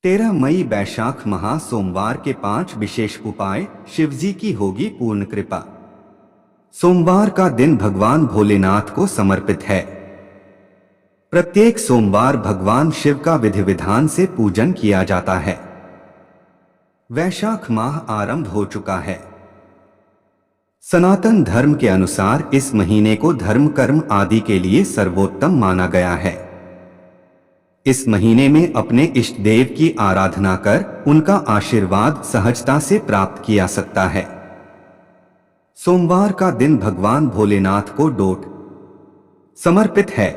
13 मई वैशाख महा सोमवार के 5 विशेष उपाय। शिवजी की होगी पूर्ण कृपा। सोमवार का दिन भगवान भोलेनाथ को समर्पित है। प्रत्येक सोमवार भगवान शिव का विधि विधान से पूजन किया जाता है। वैशाख माह आरंभ हो चुका है। सनातन धर्म के अनुसार इस महीने को धर्म कर्म आदि के लिए सर्वोत्तम माना गया है। इस महीने में अपने इष्ट देव की आराधना कर उनका आशीर्वाद सहजता से प्राप्त किया सकता है। सोमवार का दिन भगवान भोलेनाथ को डोट समर्पित है।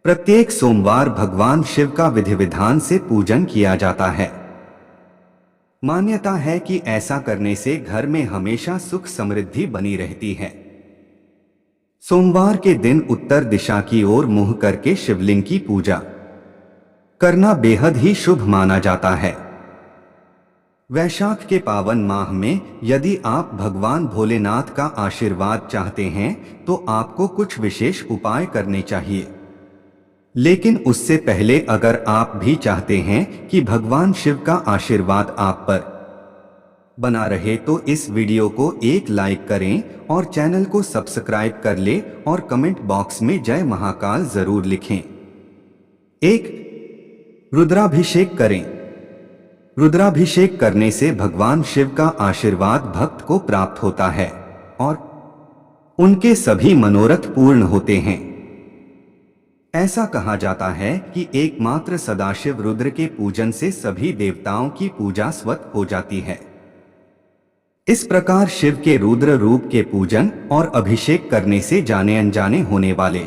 प्रत्येक सोमवार भगवान शिव का विधि विधान से पूजन किया जाता है। मान्यता है कि ऐसा करने से घर में हमेशा सुख समृद्धि बनी रहती है। सोमवार के दिन उत्तर दिशा की ओर मुंह करके शिवलिंग की पूजा करना बेहद ही शुभ माना जाता है। वैशाख के पावन माह में यदि आप भगवान भोलेनाथ का आशीर्वाद चाहते हैं तो आपको कुछ विशेष उपाय करने चाहिए। लेकिन उससे पहले अगर आप भी चाहते हैं कि भगवान शिव का आशीर्वाद आप पर बना रहे तो इस वीडियो को एक लाइक करें और चैनल को सब्सक्राइब कर ले और कमेंट बॉक्स में जय महाकाल जरूर लिखें। 1. रुद्राभिषेक करें। रुद्राभिषेक करने से भगवान शिव का आशीर्वाद भक्त को प्राप्त होता है और उनके सभी मनोरथ पूर्ण होते हैं। ऐसा कहा जाता है कि एकमात्र सदाशिव रुद्र के पूजन से सभी देवताओं की पूजा स्वतः हो जाती है। इस प्रकार शिव के रुद्र रूप के पूजन और अभिषेक करने से जाने अनजाने होने वाले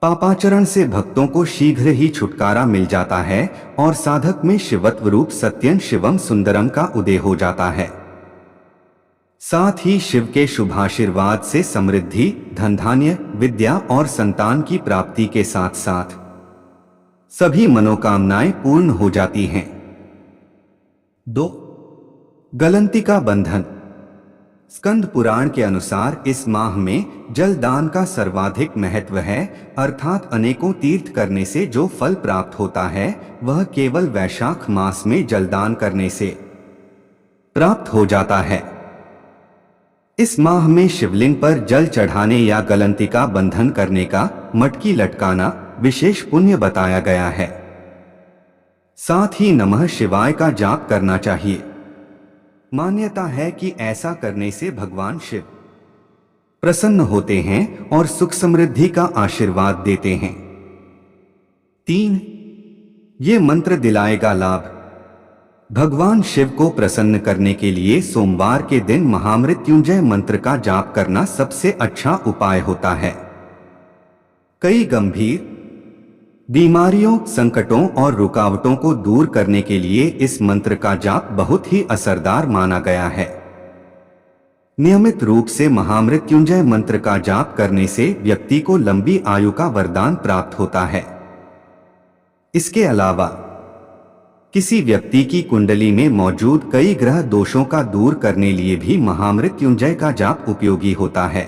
पापाचरण से भक्तों को शीघ्र ही छुटकारा मिल जाता है और साधक में शिवत्व रूप सत्यं शिवम सुंदरम का उदय हो जाता है। साथ ही शिव के शुभाशीर्वाद से समृद्धि, धन धान्य, विद्या और संतान की प्राप्ति के साथ साथ सभी मनोकामनाएं पूर्ण हो जाती हैं। 2. गलंतिका बंधन। स्कंद पुराण के अनुसार इस माह में जल दान का सर्वाधिक महत्व है, अर्थात अनेकों तीर्थ करने से जो फल प्राप्त होता है वह केवल वैशाख मास में जलदान करने से प्राप्त हो जाता है। इस माह में शिवलिंग पर जल चढ़ाने या गलंतिका बंधन करने का, मटकी लटकाना विशेष पुण्य बताया गया है। साथ ही नमः शिवाय का जाप करना चाहिए। मान्यता है कि ऐसा करने से भगवान शिव प्रसन्न होते हैं और सुख समृद्धि का आशीर्वाद देते हैं। 3. ये मंत्र दिलाएगा लाभ। भगवान शिव को प्रसन्न करने के लिए सोमवार के दिन महामृत्युंजय मंत्र का जाप करना सबसे अच्छा उपाय होता है। कई गंभीर बीमारियों, संकटों और रुकावटों को दूर करने के लिए इस मंत्र का जाप बहुत ही असरदार माना गया है। नियमित रूप से महामृत्युंजय मंत्र का जाप करने से व्यक्ति को लंबी आयु का वरदान प्राप्त होता है। इसके अलावा किसी व्यक्ति की कुंडली में मौजूद कई ग्रह दोषों का दूर करने लिए भी महामृत्युंजय का जाप उपयोगी होता है।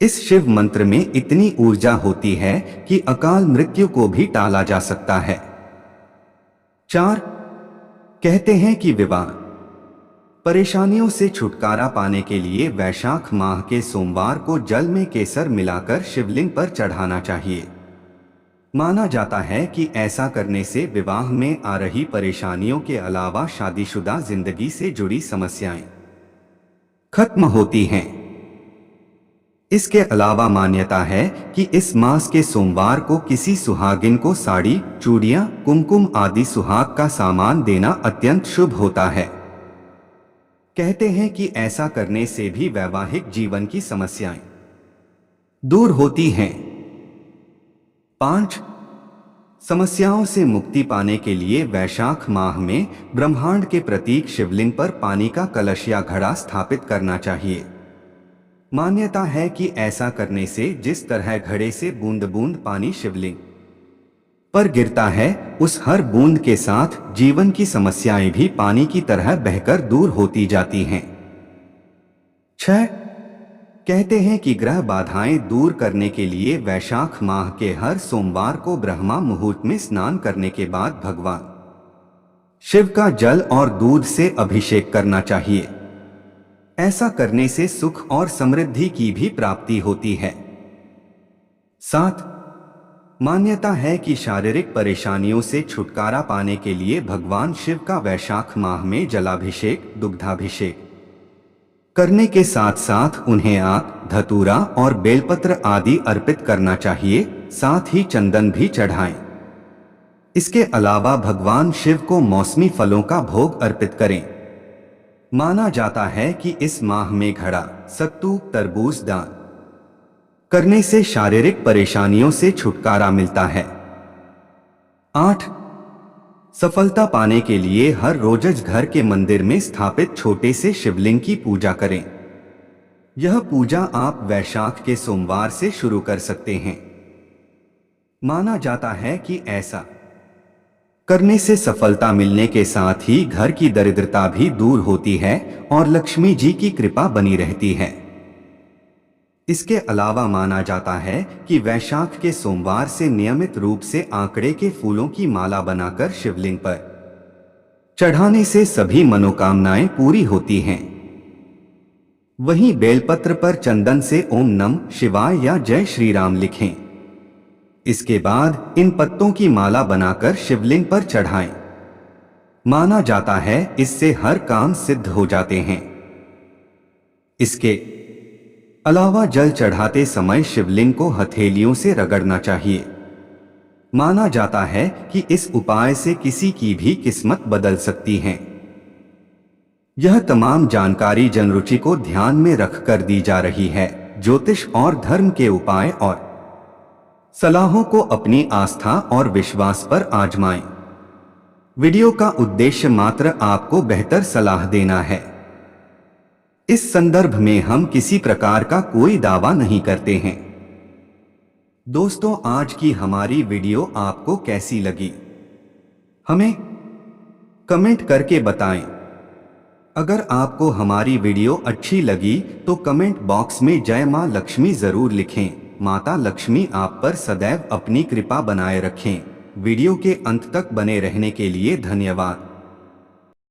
इस शिव मंत्र में इतनी ऊर्जा होती है कि अकाल मृत्यु को भी टाला जा सकता है। 4. कहते हैं कि विवाह परेशानियों से छुटकारा पाने के लिए वैशाख माह के सोमवार को जल में केसर मिलाकर शिवलिंग पर चढ़ाना चाहिए। माना जाता है कि ऐसा करने से विवाह में आ रही परेशानियों के अलावा शादीशुदा जिंदगी से जुड़ी समस्याएं खत्म होती हैं। इसके अलावा मान्यता है कि इस मास के सोमवार को किसी सुहागिन को साड़ी, चूड़ियां, कुमकुम आदि सुहाग का सामान देना अत्यंत शुभ होता है। कहते हैं कि ऐसा करने से भी वैवाहिक जीवन की समस्याएं दूर होती हैं। 5. समस्याओं से मुक्ति पाने के लिए वैशाख माह में ब्रह्मांड के प्रतीक शिवलिंग पर पानी का कलश या घड़ा स्थापित करना चाहिए। मान्यता है कि ऐसा करने से जिस तरह घड़े से बूंद बूंद पानी शिवलिंग पर गिरता है, उस हर बूंद के साथ जीवन की समस्याएं भी पानी की तरह बहकर दूर होती जाती हैं। 6. कहते हैं कि ग्रह बाधाएं दूर करने के लिए वैशाख माह के हर सोमवार को ब्रह्मा मुहूर्त में स्नान करने के बाद भगवान शिव का जल और दूध से अभिषेक करना चाहिए। ऐसा करने से सुख और समृद्धि की भी प्राप्ति होती है। 7. मान्यता है कि शारीरिक परेशानियों से छुटकारा पाने के लिए भगवान शिव का वैशाख माह में जलाभिषेक, दुग्धाभिषेक करने के साथ साथ उन्हें आक, धतूरा और बेलपत्र आदि अर्पित करना चाहिए, साथ ही चंदन भी चढ़ाएं। इसके अलावा भगवान शिव को मौसमी फलों का भोग अर्पित करें। माना जाता है कि इस माह में घड़ा, सत्तू, तरबूज दान करने से शारीरिक परेशानियों से छुटकारा मिलता है। 8. सफलता पाने के लिए हर रोज घर के मंदिर में स्थापित छोटे से शिवलिंग की पूजा करें। यह पूजा आप वैशाख के सोमवार से शुरू कर सकते हैं। माना जाता है कि ऐसा करने से सफलता मिलने के साथ ही घर की दरिद्रता भी दूर होती है और लक्ष्मी जी की कृपा बनी रहती है। इसके अलावा माना जाता है कि वैशाख के सोमवार से नियमित रूप से आंकड़े के फूलों की माला बनाकर शिवलिंग पर चढ़ाने से सभी मनोकामनाएं पूरी होती हैं। वहीं बेलपत्र पर चंदन से ओम नमः शिवाय या जय श्री राम लिखें। इसके बाद इन पत्तों की माला बनाकर शिवलिंग पर चढ़ाएं। माना जाता है इससे हर काम सिद्ध हो जाते हैं। इसके अलावा जल चढ़ाते समय शिवलिंग को हथेलियों से रगड़ना चाहिए। माना जाता है कि इस उपाय से किसी की भी किस्मत बदल सकती है। यह तमाम जानकारी जनरुचि को ध्यान में रखकर दी जा रही है। ज्योतिष और धर्म के उपाय और सलाहों को अपनी आस्था और विश्वास पर आजमाएं। वीडियो का उद्देश्य मात्र आपको बेहतर सलाह देना है। इस संदर्भ में हम किसी प्रकार का कोई दावा नहीं करते हैं। दोस्तों, आज की हमारी वीडियो आपको कैसी लगी, हमें कमेंट करके बताएं। अगर आपको हमारी वीडियो अच्छी लगी तो कमेंट बॉक्स में जय मां लक्ष्मी जरूर लिखें। माता लक्ष्मी आप पर सदैव अपनी कृपा बनाए रखें। वीडियो के अंत तक बने रहने के लिए धन्यवाद।